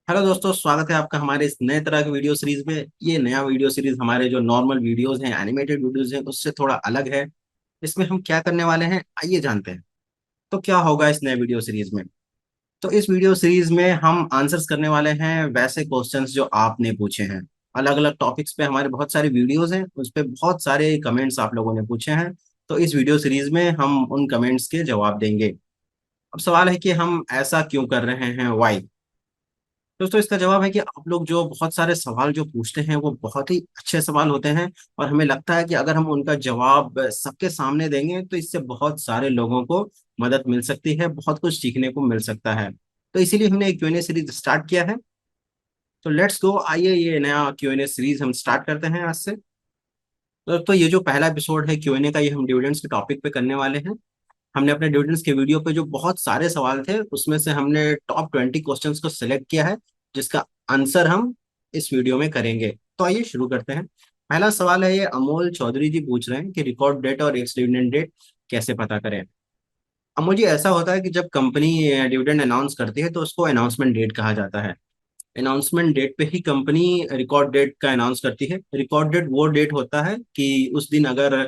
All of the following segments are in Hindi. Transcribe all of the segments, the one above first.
हेलो दोस्तों, स्वागत है आपका हमारे इस नए तरह के वीडियो सीरीज में। ये नया वीडियो सीरीज हमारे जो नॉर्मल वीडियोस हैं, एनिमेटेड वीडियोस हैं, उससे थोड़ा अलग है। इसमें हम क्या करने वाले हैं, आइए जानते हैं। तो क्या होगा इस नए वीडियो सीरीज में? तो इस वीडियो सीरीज में हम आंसर्स करने वाले हैं वैसे क्वेश्चंस जो आपने पूछे हैं। अलग अलग टॉपिक्स पे हमारे बहुत सारे वीडियोस हैं, उस पे बहुत सारे कमेंट्स आप लोगों ने पूछे हैं। तो इस वीडियो सीरीज में हम उन कमेंट्स के जवाब देंगे। अब सवाल है कि हम ऐसा क्यों कर रहे हैं, वाई? दोस्तों, इसका जवाब है कि आप लोग जो बहुत सारे सवाल जो पूछते हैं वो बहुत ही अच्छे सवाल होते हैं। और हमें लगता है कि अगर हम उनका जवाब सबके सामने देंगे तो इससे बहुत सारे लोगों को मदद मिल सकती है, बहुत कुछ सीखने को मिल सकता है। तो इसीलिए हमने एक क्यूएनए सीरीज स्टार्ट किया है। तो लेट्स गो, आइए ये नया क्यूएनए सीरीज हम स्टार्ट करते हैं आज से। तो ये जो पहला एपिसोड है क्यूएनए का, ये हम डिविडेंड्स के टॉपिक पे करने वाले हैं। हमने अपने डिविडेंड्स के वीडियो पे जो बहुत सारे सवाल थे उसमें से हमने टॉप 20 क्वेश्चंस को सिलेक्ट किया है, जिसका आंसर हम इस वीडियो में करेंगे। तो आइए शुरू करते हैं। पहला सवाल है, ये अमोल चौधरी जी पूछ रहे हैं कि रिकॉर्ड डेट और एक्स डिविडेंड डेट कैसे पता करें। अमोल जी, ऐसा होता है कि जब कंपनी डिविडेंड अनाउंस करती है तो उसको अनाउंसमेंट डेट कहा जाता है। अनाउंसमेंट डेट पे ही कंपनी रिकॉर्ड डेट का अनाउंस करती है। रिकॉर्ड डेट वो डेट होता है कि उस दिन अगर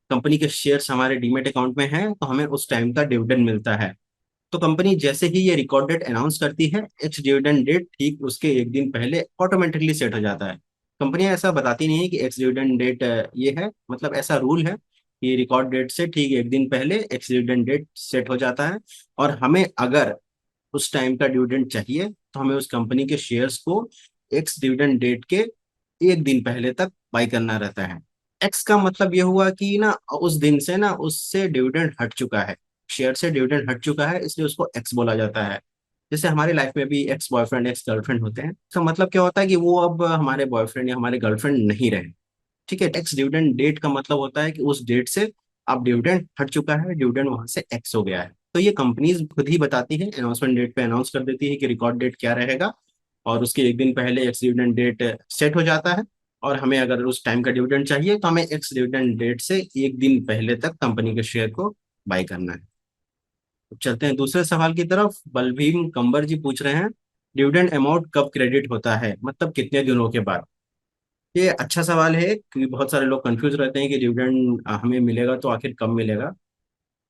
कंपनी के शेयर्स हमारे डीमेट अकाउंट में हैं तो हमें उस टाइम का डिविडेंड मिलता है। तो कंपनी जैसे ही ये रिकॉर्ड डेट अनाउंस करती है, एक्स डिविडेंड डेट ठीक उसके एक दिन पहले ऑटोमेटिकली सेट हो जाता है। कंपनी ऐसा बताती नहीं है कि एक्स डिविडेंड डेट ये है, मतलब ऐसा रूल है कि रिकॉर्ड डेट से ठीक एक दिन पहले एक्स डिविडेंड डेट सेट हो जाता है। और हमें अगर उस टाइम का डिविडेंड चाहिए तो हमें उस कंपनी के शेयर्स को एक्स डिविडेंड डेट के एक दिन पहले तक बाई करना रहता है। एक्स का मतलब ये हुआ कि ना उस दिन से ना उससे डिविडेंड हट चुका है, शेयर से डिविडेंड हट चुका है, इसलिए उसको एक्स बोला जाता है। जैसे हमारी लाइफ में भी एक्स बॉयफ्रेंड एक्स गर्लफ्रेंड होते हैं, इसका मतलब क्या होता है कि वो अब हमारे बॉयफ्रेंड या हमारे गर्लफ्रेंड नहीं रहे। ठीक है, एक्स डिविडेंड डेट का मतलब होता है कि उस डेट से अब डिविडेंड हट चुका है, डिविडेंड वहां से एक्स हो गया है। तो ये कंपनीज खुद ही बताती है, अनाउंसमेंट डेट पे अनाउंस कर देती है कि रिकॉर्ड डेट क्या रहेगा। और उसके एक दिन पहले एक्स डिविडेंड डेट सेट हो जाता है। और हमें अगर उस टाइम का डिविडेंड चाहिए तो हमें एक्स डिविडेंड डेट से एक दिन पहले तक कंपनी के शेयर को बाय करना है। अब चलते हैं दूसरे सवाल की तरफ। बलभीम कंबर जी पूछ रहे हैं, डिविडेंड अमाउंट कब क्रेडिट होता है, मतलब कितने दिनों के बाद? ये अच्छा सवाल है क्योंकि बहुत सारे लोग कंफ्यूज रहते हैं कि डिविडेंड हमें मिलेगा तो आखिर कब मिलेगा।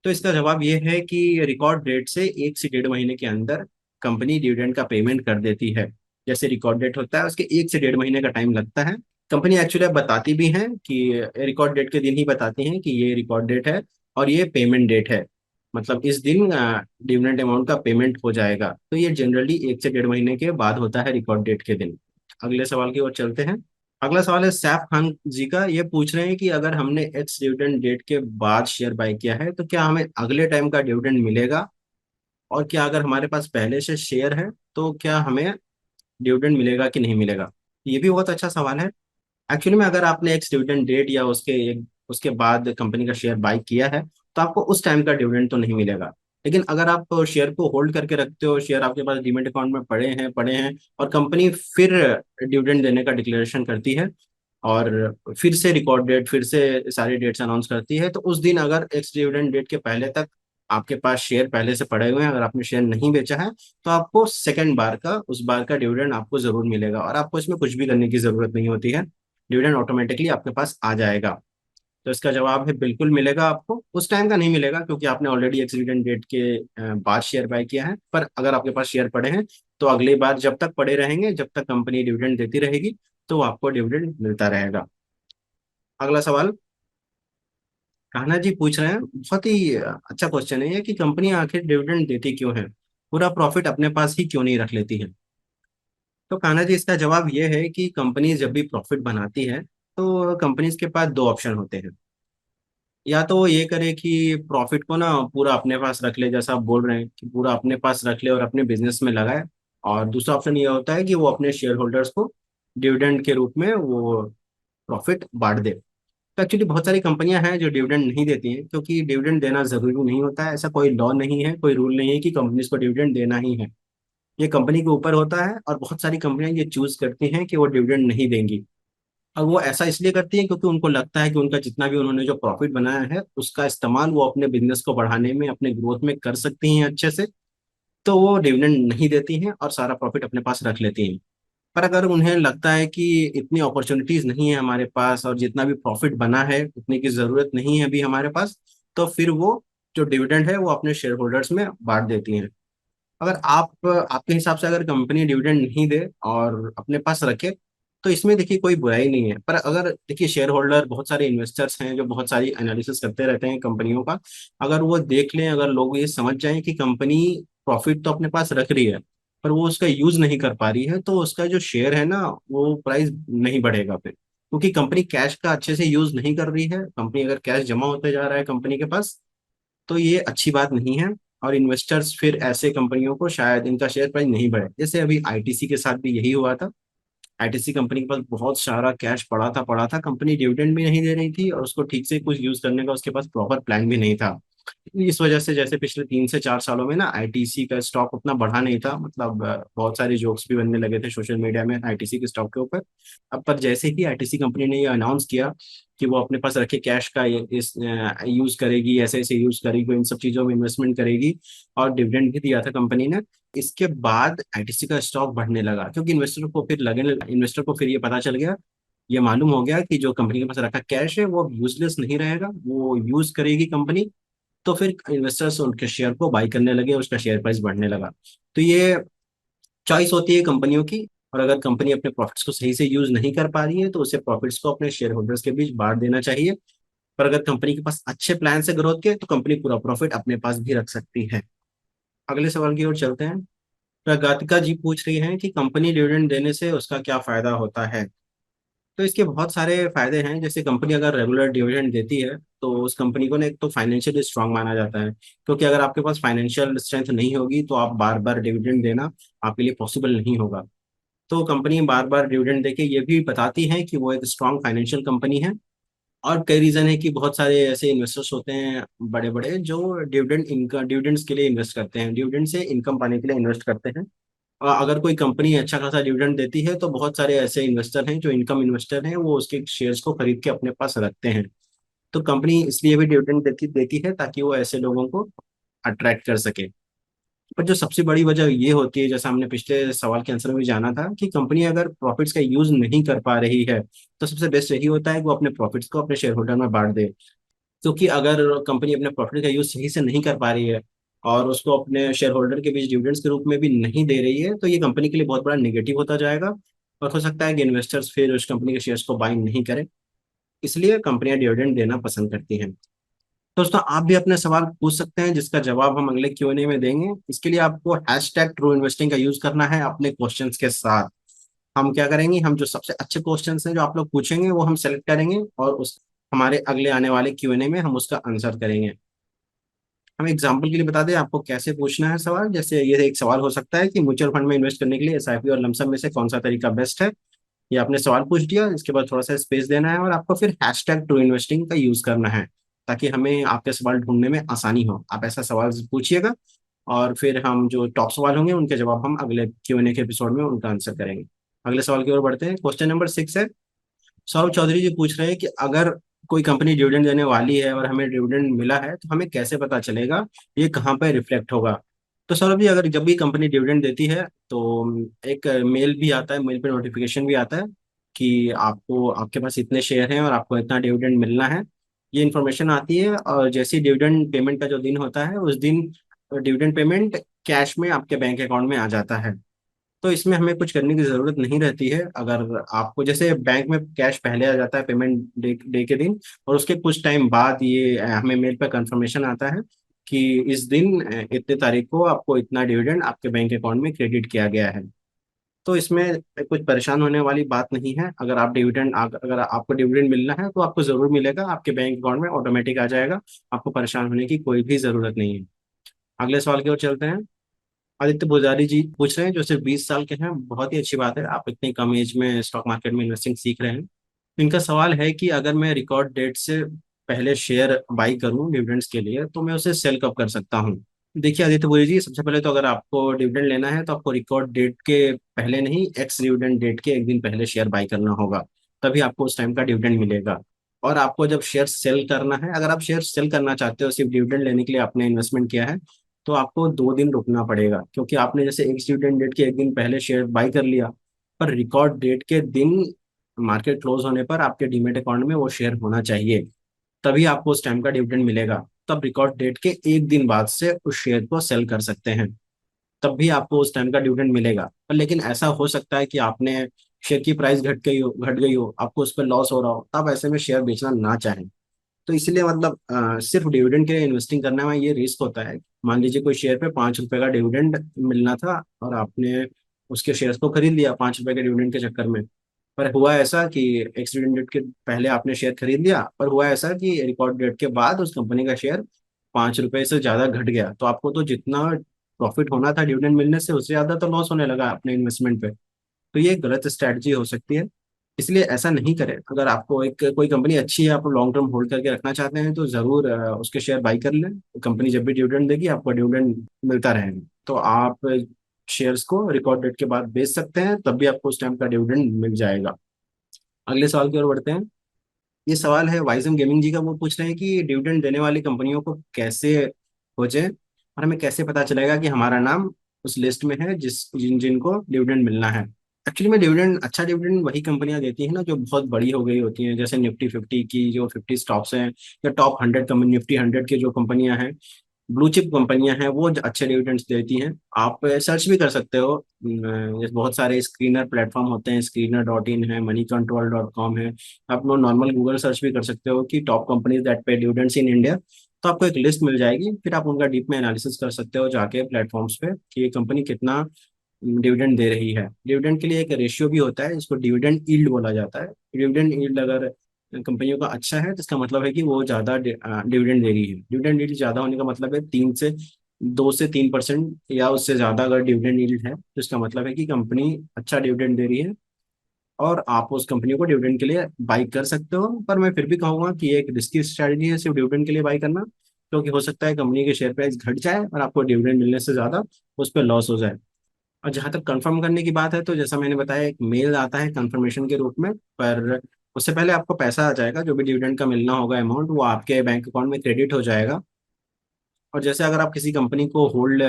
तो इसका जवाब ये है कि रिकॉर्ड डेट से 1 से 1.5 महीने के अंदर कंपनी डिविडेंड का पेमेंट कर देती है। जैसे रिकॉर्ड डेट होता है उसके 1 से 1.5 महीने का टाइम लगता है। कंपनी एक्चुअली बताती भी है कि रिकॉर्ड डेट के दिन ही बताती हैं कि ये रिकॉर्ड डेट है और ये पेमेंट डेट है, मतलब इस दिन डिविडेंड अमाउंट का पेमेंट हो जाएगा। तो ये जनरली 1 से 1.5 महीने के बाद होता है, रिकॉर्ड डेट के दिन। अगले सवाल की ओर चलते हैं। अगला सवाल है सैफ खान जी का। ये पूछ रहे हैं कि अगर हमने एक्स डिविडेंड डेट के बाद शेयर बाय किया है तो क्या हमें अगले टाइम का डिविडेंड मिलेगा? और क्या अगर हमारे पास पहले से शेयर है तो क्या हमें डिविडेंड मिलेगा कि नहीं मिलेगा? ये भी बहुत अच्छा सवाल है। एक्चुअली में अगर आपने एक्स डिविडेंड डेट या उसके बाद कंपनी का शेयर बाय किया है तो आपको उस टाइम का डिविडेंड तो नहीं मिलेगा। लेकिन अगर आप शेयर को होल्ड करके रखते हो, शेयर आपके पास डीमेट अकाउंट में पड़े हैं और कंपनी फिर डिविडेंड देने का डिक्लेरेशन करती है और फिर से रिकॉर्ड डेट, फिर से सारी डेट्स अनाउंस करती है, तो उस दिन अगर एक्स डिविडेंड डेट के पहले तक आपके पास शेयर पहले से पड़े हुए हैं, अगर आपने शेयर नहीं बेचा है, तो आपको सेकंड बार का, उस बार का डिविडेंड आपको जरूर मिलेगा और आपको इसमें कुछ भी करने की जरूरत नहीं होती है। डिविडेंड ऑटोमेटिकली आपके पास आ जाएगा। तो इसका जवाब है बिल्कुल मिलेगा आपको। उस टाइम का नहीं मिलेगा क्योंकि आपने ऑलरेडी एक्स डिविडेंड डेट के बाद शेयर बाय किया है, पर अगर आपके पास शेयर पड़े हैं तो अगली बार जब तक पड़े रहेंगे, जब तक कंपनी डिविडेंड देती रहेगी, तो आपको डिविडेंड मिलता रहेगा। अगला सवाल कान्हा जी पूछ रहे हैं, बहुत ही अच्छा क्वेश्चन है ये, कि कंपनी आखिर डिविडेंड देती क्यों है, पूरा प्रॉफिट अपने पास ही क्यों नहीं रख लेती है? तो कान्हा जी, इसका जवाब ये है कि कंपनी जब भी प्रॉफिट बनाती है तो कंपनीज के पास दो ऑप्शन होते हैं। या तो वो ये करे कि प्रॉफिट को ना पूरा अपने पास रख ले, जैसा आप बोल रहे हैं कि पूरा अपने पास रख ले और अपने बिजनेस में लगाए। और दूसरा ऑप्शन ये होता है कि वो अपने शेयर होल्डर्स को डिविडेंड के रूप में वो प्रॉफिट बांट दे। तो एक्चुअली बहुत सारी कंपनियां हैं जो डिविडेंड नहीं देती हैं, क्योंकि डिविडेंड देना जरूरी नहीं होता है। ऐसा कोई लॉ नहीं है, कोई रूल नहीं है कि कंपनीज को डिविडेंड देना ही है। ये कंपनी के ऊपर होता है और बहुत सारी कंपनियां ये चूज करती हैं कि वो डिविडेंड नहीं देंगी। और वो ऐसा इसलिए करती हैं क्योंकि उनको लगता है कि उनका जितना भी उन्होंने जो प्रॉफिट बनाया है उसका इस्तेमाल वो अपने बिजनेस को बढ़ाने में, अपने ग्रोथ में कर सकती हैं अच्छे से। तो वो डिविडेंड नहीं देती हैं और सारा प्रॉफिट अपने पास रख लेती हैं। पर अगर उन्हें लगता है कि इतनी अपॉर्चुनिटीज नहीं है हमारे पास और जितना भी प्रॉफिट बना है उतने की जरूरत नहीं है अभी हमारे पास, तो फिर वो जो डिविडेंड है वो अपने शेयर होल्डर्स में बांट देती हैं। अगर आप आपके हिसाब से अगर कंपनी डिविडेंड नहीं दे और अपने पास रखे, तो इसमें देखिए कोई बुराई नहीं है। पर अगर देखिए शेयर होल्डर बहुत सारे इन्वेस्टर्स हैं जो बहुत सारी एनालिसिस करते रहते हैं कंपनियों का, अगर वो देख लें, अगर लोग ये समझ जाएं कि कंपनी प्रॉफिट तो अपने पास रख रही है पर वो उसका यूज नहीं कर पा रही है, तो उसका जो शेयर है ना वो प्राइस नहीं बढ़ेगा फिर, क्योंकि कंपनी कैश का अच्छे से यूज नहीं कर रही है। कंपनी अगर कैश जमा होते जा रहा है कंपनी के पास, तो ये अच्छी बात नहीं है। और इन्वेस्टर्स फिर ऐसे कंपनियों को शायद इनका शेयर प्राइस नहीं बढ़े, जैसे अभी आईटीसी के साथ भी यही हुआ था। आईटीसी कंपनी के पास बहुत सारा कैश पड़ा था, कंपनी डिविडेंड भी नहीं दे रही थी और उसको ठीक से कुछ यूज करने का उसके पास प्रॉपर प्लान भी नहीं था। इस वजह से जैसे पिछले 3 से 4 सालों में ना आईटीसी का स्टॉक उतना बढ़ा नहीं था, मतलब बहुत सारे जोक्स भी बनने लगे थे सोशल मीडिया में आईटीसी के स्टॉक के ऊपर। अब पर जैसे ही आईटीसी कंपनी ने ये अनाउंस किया कि वो अपने पास रखे कैश का इस यूज करेगी, ऐसे ऐसे यूज करेगी, इन सब चीजों में इन्वेस्टमेंट करेगी, और डिविडेंड भी दिया था कंपनी ने, इसके बाद आईटीसी का स्टॉक बढ़ने लगा। क्योंकि इन्वेस्टर को फिर ये पता चल गया, ये मालूम हो गया कि जो कंपनी के पास रखा कैश है वो यूजलेस नहीं रहेगा, वो यूज करेगी कंपनी। तो फिर इन्वेस्टर्स उनके शेयर को बाई करने लगे, उसका शेयर प्राइस बढ़ने लगा। तो ये चॉइस होती है कंपनियों की। और अगर कंपनी अपने प्रॉफिट्स को सही से यूज नहीं कर पा रही है तो उसे प्रॉफिट्स को अपने शेयर होल्डर्स के बीच बांट देना चाहिए। पर अगर कंपनी के पास अच्छे प्लान है ग्रोथ के, तो कंपनी पूरा प्रॉफिट अपने पास भी रख सकती है। अगले सवाल की ओर चलते हैं। प्रगातिका जी पूछ रही हैं कि कंपनी डिविडेंड देने से उसका क्या फायदा होता है। तो इसके बहुत सारे फायदे हैं। जैसे कंपनी अगर रेगुलर डिविडेंड देती है तो उस कंपनी को ना एक तो फाइनेंशियली स्ट्रांग माना जाता है, क्योंकि अगर आपके पास फाइनेंशियल स्ट्रेंथ नहीं होगी तो आप बार बार डिविडेंड देना आपके लिए पॉसिबल नहीं होगा। तो कंपनी बार बार डिविडेंड देके ये भी बताती है कि वो एक स्ट्रांग फाइनेंशियल कंपनी है। और कई रीजन है कि बहुत सारे ऐसे इन्वेस्टर्स होते हैं बड़े बड़े जो डिविडेंड्स के लिए इन्वेस्ट करते हैं, डिविडेंड से इनकम पाने के लिए इन्वेस्ट करते हैं। अगर कोई कंपनी अच्छा खासा डिविडेंड देती है तो बहुत सारे ऐसे इन्वेस्टर हैं जो इनकम इन्वेस्टर हैं, वो उसके शेयर्स को खरीद के अपने पास रखते हैं। तो कंपनी इसलिए भी डिविडेंड देती देती है ताकि वो ऐसे लोगों को अट्रैक्ट कर सके। पर जो सबसे बड़ी वजह ये होती है, जैसा हमने पिछले सवाल के आंसर में भी जाना था, कि कंपनी अगर प्रॉफिट्स का यूज नहीं कर पा रही है तो सबसे बेस्ट यही होता है कि वो अपने प्रॉफिट्स को अपने शेयर होल्डर में बांट दे। क्योंकि अगर कंपनी अपने प्रॉफिट का यूज सही से नहीं कर पा रही है और उसको अपने शेयर होल्डर के बीच डिविडेंड्स के रूप में भी नहीं दे रही है, तो ये कंपनी के लिए बहुत बड़ा नेगेटिव होता जाएगा। और हो सकता है कि इन्वेस्टर्स फिर उस कंपनी के शेयर्स को बाइंग नहीं करें। इसलिए कंपनियां डिविडेंड देना पसंद करती हैं। तो दोस्तों आप भी अपने सवाल पूछ सकते हैं जिसका जवाब हम अगले Q&A में देंगे। इसके लिए आपको हैशटैग ट्रू इन्वेस्टिंग का यूज करना है अपने क्वेश्चंस के साथ। हम क्या करेंगे, हम जो सबसे अच्छे क्वेश्चंस हैं जो आप लोग पूछेंगे वो हम सेलेक्ट करेंगे और उस हमारे अगले आने वाले Q&A में हम उसका आंसर करेंगे। हम एग्जाम्पल के लिए बता दें आपको कैसे पूछना है सवाल। जैसे ये एक सवाल हो सकता है कि म्यूचुअल फंड में इन्वेस्ट करने के लिए एसआईपी और लमसम में से कौन सा तरीका बेस्ट है। ये आपने सवाल पूछ दिया, इसके बाद थोड़ा सा स्पेस देना है और आपको फिर हैशटैग ट्रू इन्वेस्टिंग का यूज करना है, ताकि हमें आपके सवाल ढूंढने में आसानी हो। आप ऐसा सवाल पूछिएगा और फिर हम जो टॉप सवाल होंगे उनके जवाब हम अगले Q&A के एपिसोड में उनका आंसर करेंगे। अगले सवाल की ओर बढ़ते हैं। क्वेश्चन नंबर 6 है। सौरभ चौधरी जी पूछ रहे हैं कि अगर कोई कंपनी डिविडेंड देने वाली है और हमें डिविडेंड मिला है तो हमें कैसे पता चलेगा, ये कहाँ पर रिफ्लेक्ट होगा। तो सौरभ जी, अगर जब भी कंपनी डिविडेंड देती है तो एक मेल भी आता है, मेल पे नोटिफिकेशन भी आता है कि आपको आपके पास इतने शेयर हैं और आपको इतना डिविडेंड मिलना है। ये इन्फॉर्मेशन आती है और जैसे ही डिविडेंड पेमेंट का जो दिन होता है उस दिन डिविडेंड पेमेंट कैश में आपके बैंक अकाउंट में आ जाता है। तो इसमें हमें कुछ करने की जरूरत नहीं रहती है। अगर आपको जैसे बैंक में कैश पहले आ जाता है पेमेंट डे के दिन, और उसके कुछ टाइम बाद ये हमें मेल पर कंफर्मेशन आता है कि इस दिन इतने तारीख को आपको इतना डिविडेंड आपके बैंक अकाउंट में क्रेडिट किया गया है। तो इसमें कुछ परेशान होने वाली बात नहीं है। अगर आपको डिविडेंड मिलना है तो आपको जरूर मिलेगा, आपके बैंक अकाउंट में ऑटोमेटिक आ जाएगा। आपको परेशान होने की कोई भी जरूरत नहीं है। अगले सवाल की ओर चलते हैं। आदित्य पुजारी जी पूछ रहे हैं, जो सिर्फ 20 साल के हैं। बहुत ही अच्छी बात है, आप इतनी कम एज में स्टॉक मार्केट में इन्वेस्टिंग सीख रहे हैं। इनका सवाल है कि अगर मैं रिकॉर्ड डेट से पहले शेयर बाई करूं डिविडेंड्स के लिए तो मैं उसे सेल कब कर सकता हूं। देखिए आदित्य पुरी जी, सबसे पहले तो अगर आपको डिविडेंड लेना है तो आपको रिकॉर्ड डेट के पहले नहीं, एक्स डिविडेंड डेट के एक दिन पहले शेयर बाई करना होगा। तभी आपको उस टाइम का डिविडेंड मिलेगा। और आपको जब शेयर सेल करना है, अगर आप शेयर सेल करना चाहते हो सिर्फ डिविडेंड लेने के लिए आपने इन्वेस्टमेंट किया है, तो आपको 2 दिन रुकना पड़ेगा, क्योंकि आपने जैसे एक स्टूडेंट डेट के एक दिन पहले शेयर बाई कर लिया, पर रिकॉर्ड डेट के दिन मार्केट क्लोज होने पर आपके डीमेट अकाउंट में वो शेयर होना चाहिए, तभी आपको उस टाइम का डिविडेंड मिलेगा। तब रिकॉर्ड डेट के एक दिन बाद से उस शेयर को सेल कर सकते हैं, तब भी आपको उस टाइम का डिविडेंड मिलेगा। पर लेकिन ऐसा हो सकता है कि आपने शेयर की प्राइस घट गई हो, आपको उस पर लॉस हो रहा हो, तब ऐसे में शेयर बेचना ना चाहें। तो इसलिए मतलब सिर्फ डिविडेंड के लिए इन्वेस्टिंग करने में ये रिस्क होता है। मान लीजिए कोई शेयर पे 5 रुपए का डिविडेंड मिलना था, और आपने उसके शेयर्स को खरीद लिया 5 रुपए के डिविडेंड के चक्कर में। पर हुआ ऐसा कि एक्सीडेंट डेट के पहले आपने शेयर खरीद लिया, पर हुआ ऐसा कि रिकॉर्ड डेट के बाद उस कंपनी का शेयर 5 रुपए से ज्यादा घट गया, तो आपको तो जितना प्रॉफिट होना था डिविडेंड मिलने से, उससे ज्यादा तो लॉस होने लगा अपने इन्वेस्टमेंट पे। तो ये गलत स्ट्रैटेजी हो सकती है, इसलिए ऐसा नहीं करें। अगर आपको एक कोई कंपनी अच्छी है, आप लॉन्ग टर्म होल्ड करके रखना चाहते हैं, तो जरूर उसके शेयर बाई कर लें। कंपनी जब भी डिविडेंड देगी आपको डिविडेंड मिलता रहेगा, तो आप शेयर्स को रिकॉर्ड डेट के बाद बेच सकते हैं, तब भी आपको उस टाइम का डिविडेंड मिल जाएगा। अगले सवाल की ओर बढ़ते हैं। ये सवाल है वाइजम गेमिंग जी का। वो पूछ रहे हैं कि डिविडेंड देने वाली कंपनियों को कैसे खोजें, और हमें कैसे पता चलेगा कि हमारा नाम उस लिस्ट में है जिनको डिविडेंड मिलना है। एक्चुअली में डिविडेंड, अच्छा डिविडेंड वही कंपनियां देती हैं ना जो बहुत बड़ी हो गई होती हैं, जैसे निफ्टी 50 की जो 50 स्टॉक्स हैं, या टॉप 100 कंपनी, निफ्टी 100 की जो कंपनियां हैं, ब्लू चिप कंपनियां हैं, वो अच्छे डिविडेंड्स देती हैं। आप सर्च भी कर सकते हो, जैसे बहुत सारे स्क्रीनर प्लेटफॉर्म होते हैं, screener.in है, moneycontrol.com है। आप लोग नॉर्मल गूगल सर्च भी कर सकते हो कि टॉप कंपनीज दैट पे डिविडेंड्स इन इंडिया, तो आपको एक लिस्ट मिल जाएगी। फिर आप उनका डीप में एनालिसिस कर सकते हो जाके प्लेटफॉर्म्स पे कि ये कंपनी कितना डिविडेंड दे रही है। डिविडेंड के लिए एक रेशियो भी होता है, इसको डिविडेंड यील्ड बोला जाता है। डिविडेंड यील्ड अगर कंपनियों का अच्छा है, तो इसका मतलब है कि वो ज्यादा डिविडेंड दे रही है। डिविडेंड यील्ड ज्यादा होने का मतलब है 2 से 3% या उससे ज्यादा अगर डिविडेंड यील्ड है, तो इसका मतलब है कि कंपनी अच्छा डिविडेंड दे रही है, और आप उस कंपनी को डिविडेंड के लिए बाई कर सकते हो। पर मैं फिर भी कहूंगा कि ये एक रिस्की स्ट्रैटेजी है सिर्फ डिविडेंड के लिए बाई करना, क्योंकि हो सकता है कंपनी के शेयर प्राइस घट जाए और आपको डिविडेंड मिलने से ज्यादा उस पर लॉस हो जाए। और जहां तक कंफर्म करने की बात है, तो जैसा मैंने बताया, एक मेल आता है कंफर्मेशन के रूप में, पर उससे पहले आपको पैसा आ जाएगा, जो भी डिविडेंड का मिलना होगा अमाउंट, वो आपके बैंक अकाउंट में क्रेडिट हो जाएगा। और जैसे अगर आप किसी कंपनी को होल्ड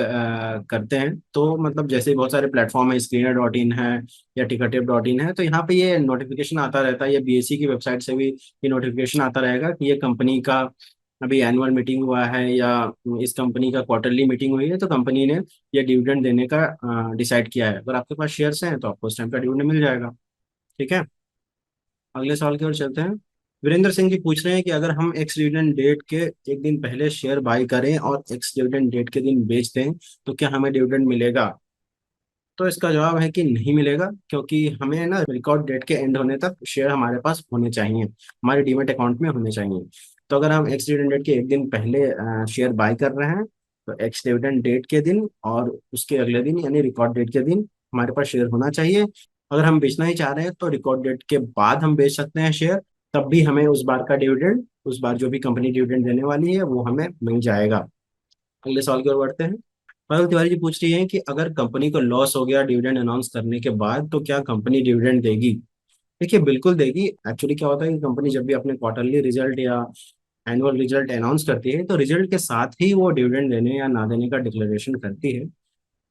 करते हैं, तो मतलब जैसे बहुत सारे प्लेटफॉर्म है, screener.in है या ticketive.in है, तो यहाँ पे ये नोटिफिकेशन आता रहता है, या बीएसई की वेबसाइट से भी ये नोटिफिकेशन आता रहेगा कि ये कंपनी का अभी एनुअल मीटिंग हुआ है, या इस कंपनी का क्वार्टरली मीटिंग हुई है, तो कंपनी ने ये डिविडेंड देने का डिसाइड किया है। अगर आपके पास शेयर्स हैं तो आपको उस टाइम का डिविडेंड मिल जाएगा। ठीक है, अगले सवाल की ओर चलते हैं। वीरेंद्र सिंह जी पूछ रहे हैं कि अगर हम एक्स डिविडेंड डेट के एक दिन पहले शेयर बाई करें और एक्स डिविडेंड डेट के दिन बेच दें, तो क्या हमें डिविडेंड मिलेगा? तो इसका जवाब है कि नहीं मिलेगा, क्योंकि हमें ना रिकॉर्ड डेट के एंड होने तक शेयर हमारे पास होने चाहिए, हमारे डीमेट अकाउंट में होने चाहिए। तो अगर हम एक्स डिविडेंड डेट के एक दिन पहले शेयर बाय कर रहे हैं, तो एक्स डिविडेंड डेट के दिन और उसके अगले दिन यानी रिकॉर्ड डेट के दिन हमारे पास शेयर होना चाहिए। अगर हम बेचना ही चाह रहे हैं, तो रिकॉर्ड डेट के बाद हम बेच सकते हैं शेयर, तब भी हमें उस बार का डिविडेंड, उस बार जो भी कंपनी डिविडेंड देने वाली है, वो हमें मिल जाएगा। अगले सवाल की ओर बढ़ते हैं। पारुल तिवारी जी पूछ रही हैं कि अगर कंपनी को लॉस हो गया डिविडेंड अनाउंस करने के बाद, तो क्या कंपनी डिविडेंड देगी? देखिए, बिल्कुल देगी। एक्चुअली क्या होता है कि कंपनी जब भी अपने क्वार्टरली रिजल्ट या एनुअल रिजल्ट अनाउंस करती है, तो रिजल्ट के साथ ही वो डिविडेंड देने या ना देने का डिक्लेरेशन करती है।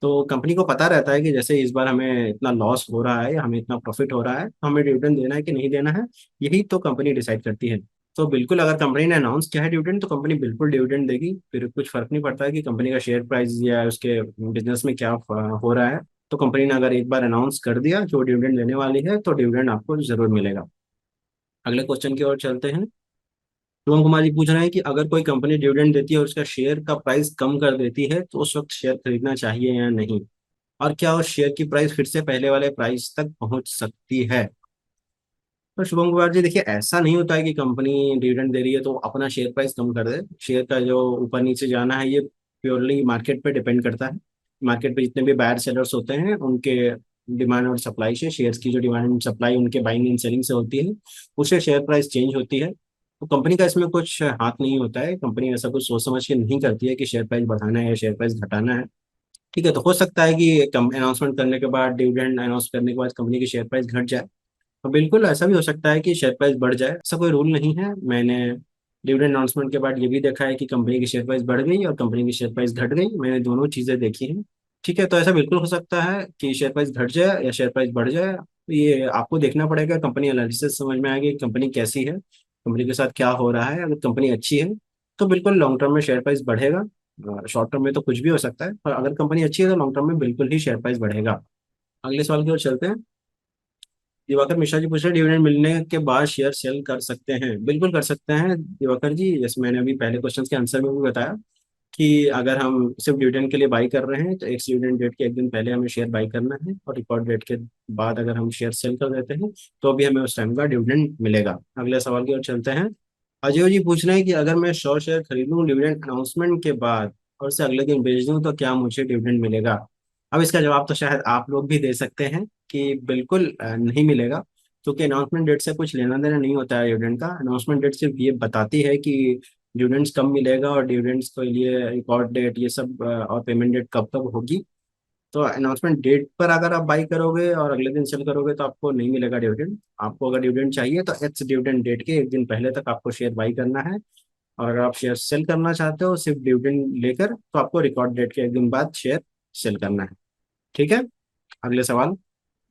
तो कंपनी को पता रहता है कि जैसे इस बार हमें इतना लॉस हो रहा है या हमें इतना प्रॉफिट हो रहा है, तो हमें डिविडेंड देना है कि नहीं देना है, यही तो कंपनी डिसाइड करती है। तो बिल्कुल, अगर कंपनी ने अनाउंस किया है डिविडेंड, तो कंपनी बिल्कुल डिविडेंड देगी। फिर कुछ फर्क नहीं पड़ता है कि कंपनी का शेयर प्राइस या उसके बिजनेस में क्या हो रहा है। तो कंपनी ने अगर एक बार अनाउंस कर दिया जो डिविडेंड देने वाली है, तो डिविडेंड आपको जरूर मिलेगा। अगले क्वेश्चन की ओर चलते हैं। शुभम कुमार जी पूछ रहे हैं कि अगर कोई कंपनी डिविडेंड देती है और उसका शेयर का प्राइस कम कर देती है, तो उस वक्त शेयर खरीदना चाहिए या नहीं, और क्या उस शेयर की प्राइस फिर से पहले वाले प्राइस तक पहुंच सकती है? तो शुभम कुमार जी, देखिए, ऐसा नहीं होता है कि कंपनी डिविडेंड दे रही है तो अपना शेयर प्राइस कम कर दे। शेयर का जो ऊपर नीचे जाना है, ये प्योरली मार्केट पे डिपेंड करता है। मार्केट पे जितने भी बायर सेलर्स होते हैं, उनके डिमांड और सप्लाई से, शेयर्स की जो डिमांड एंड सप्लाई उनके बाइंग एंड सेलिंग से होती है, उससे शेयर प्राइस चेंज होती है। तो कंपनी का इसमें कुछ हाथ नहीं होता है। कंपनी ऐसा कुछ सोच समझ के नहीं करती है कि शेयर प्राइस बढ़ाना है या शेयर प्राइस घटाना है। ठीक है, तो हो सकता है कि अनाउंसमेंट करने के बाद, डिविडेंड अनाउंस करने के बाद कंपनी की शेयर प्राइस घट जाए। तो बिल्कुल ऐसा भी हो सकता है कि शेयर प्राइस बढ़ जाए, ऐसा कोई रूल नहीं है। मैंने डिविडेंड अनाउंसमेंट के बाद ये भी देखा है कि कंपनी की शेयर प्राइस बढ़ गई और कंपनी की शेयर प्राइस घट गई, मैंने दोनों चीजें देखी हैं। ठीक है, तो ऐसा बिल्कुल हो सकता है कि शेयर प्राइस घट जाए या शेयर प्राइस बढ़ जाए। तो ये आपको देखना पड़ेगा, कंपनी एनालिसिस समझ में आएगी कि कंपनी कैसी है, कंपनी के साथ क्या हो रहा है। अगर कंपनी अच्छी है तो बिल्कुल लॉन्ग टर्म में शेयर प्राइस बढ़ेगा। शॉर्ट टर्म में तो कुछ भी हो सकता है, पर अगर कंपनी अच्छी है तो लॉन्ग टर्म में बिल्कुल ही शेयर प्राइस बढ़ेगा। अगले सवाल की ओर चलते हैं। दिवाकर मिश्रा जी पूछ रहे हैं डिविडेंड मिलने के बाद शेयर सेल कर सकते हैं? बिल्कुल कर सकते हैं दिवाकर जी, जैसे मैंने अभी पहले क्वेश्चन के आंसर में भी बताया कि अगर हम सिर्फ डिविडेंड के लिए बाई कर रहे हैं तो एक्स डिविडेंड डेट के एक दिन पहले हमें शेयर बाई करना है, और रिकॉर्ड डेट के बाद अगर हम शेयर सेल कर देते हैं तो भी हमें उस टाइम का डिविडेंड मिलेगा। अगले सवाल की ओर चलते हैं। अजय जी पूछ रहे हैं कि अगर मैं 100 शेयर खरीदूं डिविडेंड अनाउंसमेंट के बाद और उसे अगले दिन बेच दूं तो क्या मुझे डिविडेंड मिलेगा? अब इसका जवाब तो शायद आप लोग भी दे सकते हैं कि बिल्कुल नहीं मिलेगा, क्योंकि अनाउंसमेंट डेट से कुछ लेना देना नहीं होता है डिविडेंड का। अनाउंसमेंट डेट सिर्फ ये बताती है कि डिविडेंड्स कब मिलेगा और डिविडेंड्स के लिए रिकॉर्ड डेट ये सब और पेमेंट डेट कब कब होगी। तो अनाउंसमेंट डेट पर अगर आप बाई करोगे और अगले दिन सेल करोगे तो आपको नहीं मिलेगा डिविडेंड। आपको अगर डिविडेंड चाहिए तो एक्स डिविडेंड डेट के एक दिन पहले तक आपको शेयर बाई करना है, और अगर आप शेयर सेल करना चाहते हो सिर्फ डिविडेंड लेकर तो आपको रिकॉर्ड डेट के एक दिन बाद शेयर सेल करना है। ठीक है। अगले सवाल।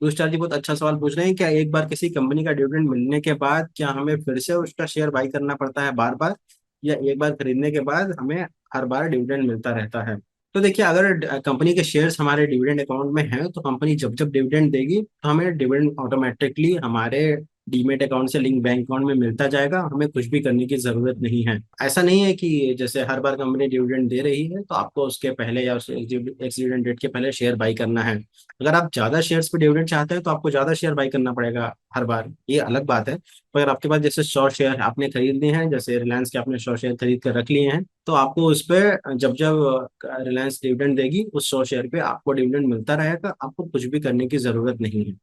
दुष्चार जी बहुत अच्छा सवाल पूछ रहे हैं, क्या एक बार किसी कंपनी का डिविडेंड मिलने के बाद क्या हमें फिर से उसका शेयर बाई करना पड़ता है बार बार, या एक बार खरीदने के बाद हमें हर बार डिविडेंड मिलता रहता है? तो देखिए, अगर कंपनी के शेयर्स हमारे डिविडेंड अकाउंट में हैं तो कंपनी जब जब डिविडेंड देगी तो हमें डिविडेंड ऑटोमेटिकली हमारे डीमेट अकाउंट से लिंक बैंक अकाउंट में मिलता जाएगा, हमें कुछ भी करने की जरूरत नहीं है। ऐसा नहीं है कि जैसे हर बार कंपनी डिविडेंड दे रही है तो आपको उसके पहले या उस एक्स डिविडेंड डेट के पहले शेयर बाई करना है। अगर आप ज्यादा शेयर्स पे डिविडेंड चाहते हैं तो आपको ज्यादा शेयर बाई करना पड़ेगा हर बार, ये अलग बात है। तो अगर आपके पास जैसे 100 शेयर आपने खरीद लिए हैं, जैसे रिलायंस के आपने 100 शेयर खरीद कर रख लिए हैं, तो आपको उस पर जब जब रिलायंस डिविडेंड देगी उस 100 शेयर पे आपको डिविडेंड मिलता रहेगा, आपको कुछ भी करने की जरूरत नहीं है।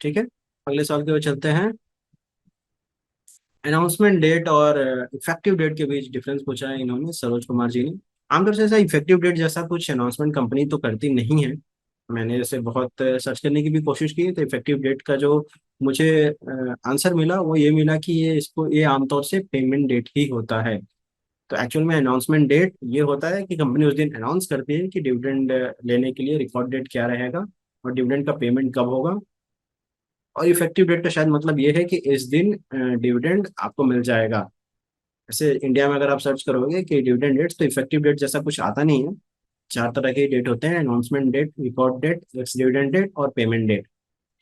ठीक है। अगले सवाल की ओर चलते हैं। अनाउंसमेंट डेट और इफेक्टिव डेट के बीच डिफरेंस पूछा है इन्होंने, सरोज कुमार जी ने। आमतौर से ऐसा इफेक्टिव डेट जैसा कुछ अनाउंसमेंट कंपनी तो करती नहीं है। मैंने जैसे बहुत सर्च करने की भी कोशिश की तो इफेक्टिव डेट का जो मुझे आंसर मिला वो ये मिला कि ये आमतौर से पेमेंट डेट ही होता है। तो एक्चुअल में अनाउंसमेंट डेट ये होता है कि कंपनी उस दिन अनाउंस करती है कि डिविडेंड लेने के लिए रिकॉर्ड डेट क्या रहेगा और डिविडेंड का पेमेंट कब होगा। और इफेक्टिव डेट का शायद मतलब ये है कि इस दिन डिविडेंड आपको मिल जाएगा। ऐसे इंडिया में अगर आप सर्च करोगे कि डिविडेंड डेट्स तो इफेक्टिव डेट जैसा कुछ आता नहीं है। 4 तरह के डेट होते हैं, announcement date, record date, ex dividend date और पेमेंट डेट।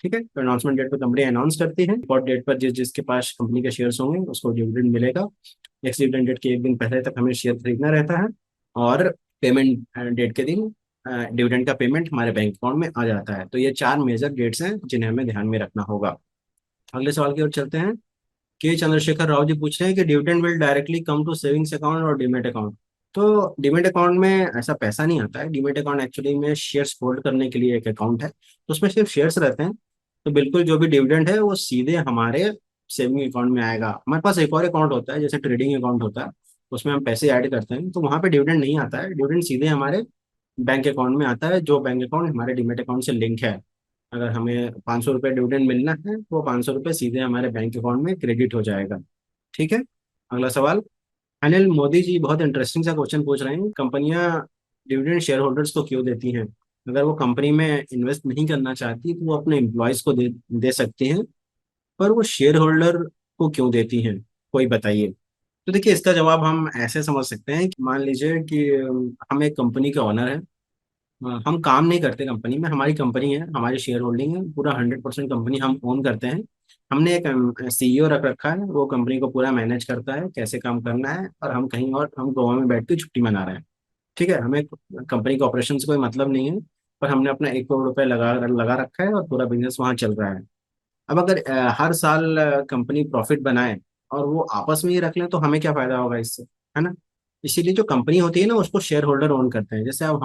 ठीक है, तो अनाउंसमेंट डेट पर कंपनी अनाउंस करती है, रिकॉर्ड डेट पर जिसके पास कंपनी के शेयर्स होंगे उसको डिविडेंड मिलेगा। एक्स डिविडेंड डेट के एक दिन पहले तक हमें शेयर खरीदना रहता है, और पेमेंट डेट के दिन डिविडेंड का पेमेंट हमारे बैंक अकाउंट में आ जाता है। तो ये 4 मेजर डेट्स हैं जिन्हें हमें ध्यान में रखना होगा। अगले सवाल की ओर चलते हैं। के चंद्रशेखर राव जी पूछ रहे हैं कि dividend will directly come to savings account और डीमेट अकाउंट? तो डीमेट अकाउंट में ऐसा पैसा नहीं आता है। डीमेट अकाउंट एक्चुअली में शेयर्स होल्ड करने के लिए एक अकाउंट है, तो उसमें सिर्फ शेयर्स रहते हैं। तो बिल्कुल जो भी डिविडेंड है वो सीधे हमारे सेविंग अकाउंट में आएगा। हमारे पास एक और अकाउंट होता है जैसे ट्रेडिंग अकाउंट होता है, उसमें हम पैसे ऐड करते हैं तो वहां पे डिविडेंड नहीं आता है, डिविडेंड सीधे हमारे बैंक अकाउंट में आता है, जो बैंक अकाउंट हमारे डीमेट अकाउंट से लिंक है। अगर हमें 500 रुपये डिविडेंड मिलना है तो वो 500 रुपये सीधे हमारे बैंक अकाउंट में क्रेडिट हो जाएगा। ठीक है। अगला सवाल। अनिल मोदी जी बहुत इंटरेस्टिंग सा क्वेश्चन पूछ रहे हैं, कंपनियां डिविडेंड शेयर होल्डर्स को क्यों देती हैं? अगर वो कंपनी में इन्वेस्ट नहीं करना चाहती तो वो अपने एम्प्लॉयज को दे दे सकती हैं, पर वो शेयर होल्डर को क्यों देती हैं? कोई बताइए। तो देखिए, इसका जवाब हम ऐसे समझ सकते हैं कि मान लीजिए कि हम एक कंपनी के ऑनर हैं। हम काम नहीं करते कंपनी में, हमारी कंपनी है, हमारी शेयर होल्डिंग है, पूरा 100% कंपनी हम ओन करते हैं। हमने एक सीईओ रख रखा है, वो कंपनी को पूरा मैनेज करता है कैसे काम करना है, और हम कहीं और हम गोवा में बैठ के छुट्टी मना रहे हैं। ठीक है, हमें कंपनी के ऑपरेशन से कोई मतलब नहीं है, पर हमने अपना 1 करोड़ रुपए लगा लगा रखा है और पूरा बिजनेस वहाँ चल रहा है। अब अगर हर साल कंपनी प्रॉफिट बनाए और वो आपस में ही रख लें तो हमें क्या फायदा होगा इससे, है ना? इसीलिए जो कंपनी होती है ना उसको शेयर होल्डर ओन करते हैं। जैसे अब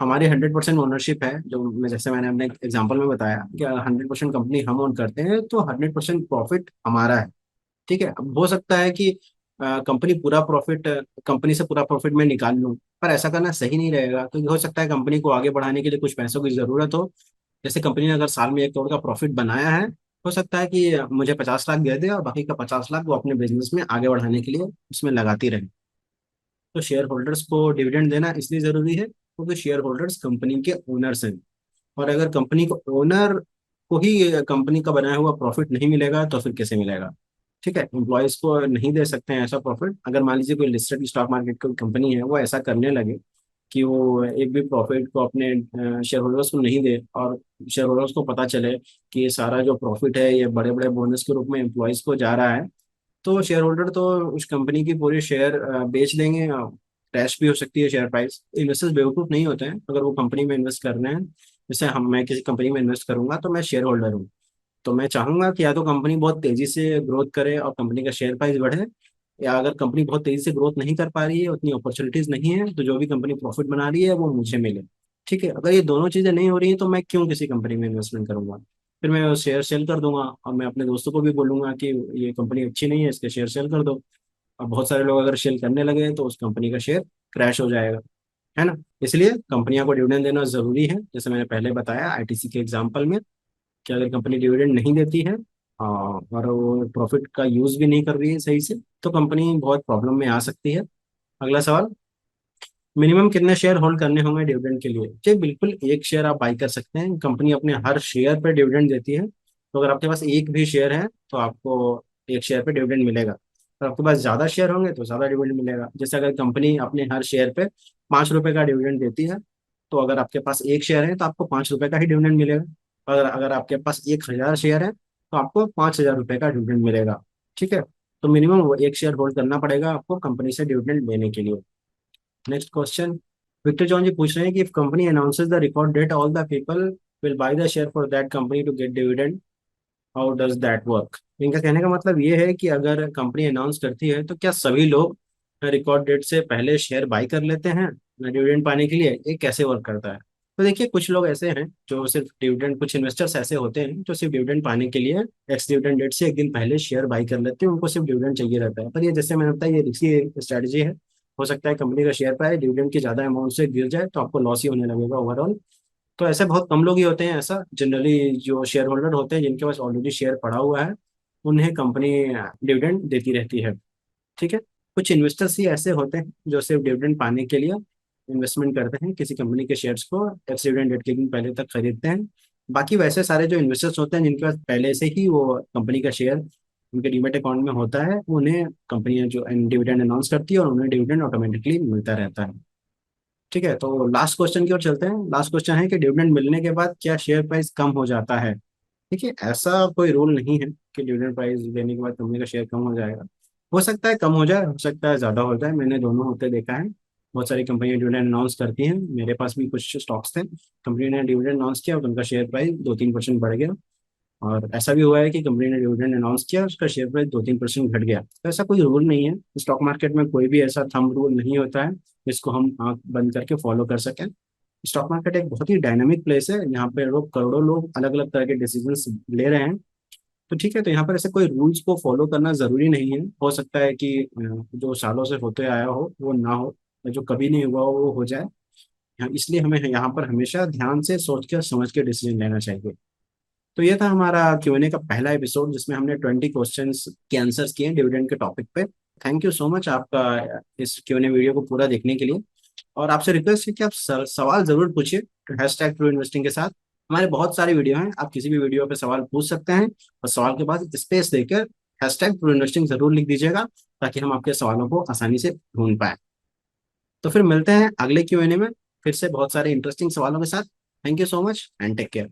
हमारी 100% ओनरशिप है, जो मैं जैसे मैंने अपने एग्जांपल में बताया कि 100% कंपनी हम ओन करते हैं तो 100% प्रॉफिट हमारा है। ठीक है, अब हो सकता है कि कंपनी पूरा प्रॉफिट कंपनी से पूरा प्रॉफिट मैं निकाल लूं, पर ऐसा करना सही नहीं रहेगा, क्योंकि हो सकता है कंपनी को आगे बढ़ाने के लिए कुछ पैसों की जरूरत हो। जैसे कंपनी ने अगर साल में 1 करोड़ का प्रॉफिट बनाया है हो सकता है कि मुझे 50 लाख दे दे और बाकी का 50 लाख वो अपने बिजनेस में आगे बढ़ाने के लिए उसमें लगाती रहे। तो शेयर होल्डर्स को डिविडेंड देना इसलिए जरूरी है क्योंकि शेयर होल्डर्स कंपनी के ओनर्स हैं। और अगर कंपनी को ओनर को ही कंपनी का बनाया हुआ प्रॉफिट नहीं मिलेगा तो फिर कैसे मिलेगा। ठीक है, एम्प्लॉयज को नहीं दे सकते हैं ऐसा प्रॉफिट। अगर मान लीजिए कोई लिस्टेड स्टॉक मार्केट की कंपनी है, वो ऐसा करने लगे कि वो एक भी प्रॉफिट को अपने शेयर होल्डर्स को नहीं दे, और शेयर होल्डर्स को पता चले कि ये सारा जो प्रॉफिट है ये बड़े बड़े बोनस के रूप में एम्प्लॉयज को जा रहा है, तो शेयर होल्डर तो उस कंपनी की पूरी शेयर बेच देंगे। क्रैश भी हो सकती है शेयर प्राइस। इन्वेस्टर्स बेवकूफ नहीं होते हैं। अगर वो कंपनी में इन्वेस्ट कर रहे हैं, जैसे हम मैं किसी कंपनी में इन्वेस्ट करूंगा तो मैं शेयर होल्डर हूँ, तो मैं चाहूंगा कि या तो कंपनी बहुत तेजी से ग्रोथ करे और कंपनी का शेयर प्राइस बढ़े, या अगर कंपनी बहुत तेजी से ग्रोथ नहीं कर पा रही है, उतनी अपॉर्चुनिटीज नहीं है, तो जो भी कंपनी प्रॉफिट बना रही है वो मुझे मिले। ठीक है, अगर ये दोनों चीजें नहीं हो रही है तो मैं क्यों किसी कंपनी में इन्वेस्टमेंट करूंगा। फिर मैं शेयर सेल कर दूंगा और मैं अपने दोस्तों को भी बोलूंगा कि ये कंपनी अच्छी नहीं है, इसके शेयर सेल कर दो। और बहुत सारे लोग अगर सेल करने लगे तो उस कंपनी का शेयर क्रैश हो जाएगा, है ना। इसलिए कंपनियों को डिविडेंड देना जरूरी है, जैसे मैंने पहले बताया आईटीसी के एग्जांपल में, कि अगर कंपनी डिविडेंड नहीं देती है और वो प्रॉफिट का यूज भी नहीं कर रही है सही से, तो कंपनी बहुत प्रॉब्लम में आ सकती है। अगला सवाल, मिनिमम कितने शेयर होल्ड करने होंगे डिविडेंड के लिए। जी बिल्कुल, एक शेयर आप बाई कर सकते हैं। कंपनी अपने हर शेयर पर डिविडेंड देती है, तो अगर आपके पास एक भी शेयर है तो आपको एक शेयर पे डिविडेंड मिलेगा। अगर आपके पास ज्यादा शेयर होंगे तो ज्यादा डिविडेंड मिलेगा। जैसे अगर कंपनी अपने हर शेयर पे 5 रुपए का डिविडेंड देती है, तो अगर आपके पास एक शेयर है तो आपको 5 रुपए का ही डिविडेंड मिलेगा। अगर अगर आपके पास 1,000 शेयर है तो आपको 5,000 रुपए का डिविडेंड मिलेगा। ठीक है, तो मिनिमम वो एक शेयर होल्ड करना पड़ेगा आपको कंपनी से डिविडेंड लेने के लिए। Next question, Victor John ji पूछ रहे हैं कि if company announces the record date all the people will buy the share for that company to get dividend, how does that work. इनका कहने का मतलब ये है कि अगर कंपनी अनाउंस करती है तो क्या सभी लोग रिकॉर्ड डेट से पहले शेयर बाय कर लेते हैं डिविडेंड पाने के लिए, ये कैसे वर्क करता है। तो देखिए, कुछ लोग ऐसे हैं जो सिर्फ डिविडेंड, कुछ इन्वेस्टर्स ऐसे होते हैं जो सिर्फ डिविडेंड पाने के लिए एक्स डिविडेंड डेट से एक दिन पहले शेयर बाय कर लेते हैं। उनको सिर्फ डिविडेंड चाहिए रहता है। पर ये, जैसे मैंने बताया, ये रिस्की स्ट्रेटजी है। हो सकता है कंपनी का शेयर प्राइस डिविडेंड की ज्यादा अमाउंट से गिर जाए तो आपको लॉस ही होने लगेगा ओवरऑल। तो ऐसे बहुत कम लोग ही होते हैं ऐसा। जनरली जो शेयर होल्डर होते हैं जिनके पास ऑलरेडी शेयर पड़ा हुआ है, उन्हें कंपनी डिविडेंड देती रहती है। ठीक है, कुछ इन्वेस्टर्स ही ऐसे होते हैं जो सिर्फ डिविडेंड पाने के लिए इन्वेस्टमेंट करते हैं, किसी कंपनी के शेयर्स को एक्स डिविडेंड डेट के दिन पहले तक खरीदते हैं। बाकी वैसे सारे जो इन्वेस्टर्स होते हैं जिनके पास पहले से ही वो कंपनी का शेयर उनके डीमेट अकाउंट में होता है, उन्हें कंपनियां जो डिविडेंड अनाउंस करती है और उन्हें डिविडेंड ऑटोमेटिकली मिलता रहता है। ठीक है, तो लास्ट क्वेश्चन की ओर चलते हैं। लास्ट क्वेश्चन है कि डिविडेंड मिलने के बाद क्या शेयर प्राइस कम हो जाता है। देखिए, ऐसा कोई रूल नहीं है कि डिविडेंड प्राइस देने के बाद कंपनी का शेयर कम हो जाएगा। हो सकता है कम हो जाए, हो सकता है ज्यादा हो जाए। मैंने दोनों होते देखा है। बहुत सारी कंपनियां डिविडेंड अनाउंस करती हैं। मेरे पास भी कुछ स्टॉक्स थे, कंपनी ने डिविडेंड अनाउंस किया और उनका शेयर प्राइस 2-3% बढ़ गया। और ऐसा भी हुआ है कि कंपनी ने डिविडेंड अनाउंस किया, उसका शेयर प्राइस 2-3% घट गया। तो ऐसा कोई रूल नहीं है स्टॉक मार्केट में, कोई भी ऐसा थंब रूल नहीं होता है जिसको हम आंख बंद करके फॉलो कर सकें। स्टॉक मार्केट एक बहुत ही डायनामिक प्लेस है, यहाँ पे लोग, करोड़ों लोग अलग अलग तरह के डिसीजंस ले रहे हैं। तो ठीक है, तो यहाँ पर ऐसे कोई रूल्स को फॉलो करना जरूरी नहीं है। हो सकता है कि जो सालों से होते आया हो वो ना हो, या जो कभी नहीं हुआ हो वो हो जाए। इसलिए हमें यहाँ पर हमेशा ध्यान से सोच कर समझ के डिसीजन लेना चाहिए। तो ये था हमारा Q&A का पहला एपिसोड, जिसमें हमने 20 क्वेश्चंस के आंसर्स किए डिविडेंड के टॉपिक पे। थैंक यू सो मच आपका इस Q&A वीडियो को पूरा देखने के लिए। और आपसे रिक्वेस्ट है कि आप सवाल जरूर पूछिए हैशटैग ट्रू इन्वेस्टिंग के साथ। हमारे बहुत सारे वीडियो हैं, आप किसी भी वीडियो पे सवाल पूछ सकते हैं, और सवाल के बाद स्पेस देकर हैशटैग ट्रू इन्वेस्टिंग जरूर लिख दीजिएगा, ताकि हम आपके सवालों को आसानी से ढूंढ पाए। तो फिर मिलते हैं अगले Q&A में फिर से बहुत सारे इंटरेस्टिंग सवालों के साथ। Thank you so much and take care.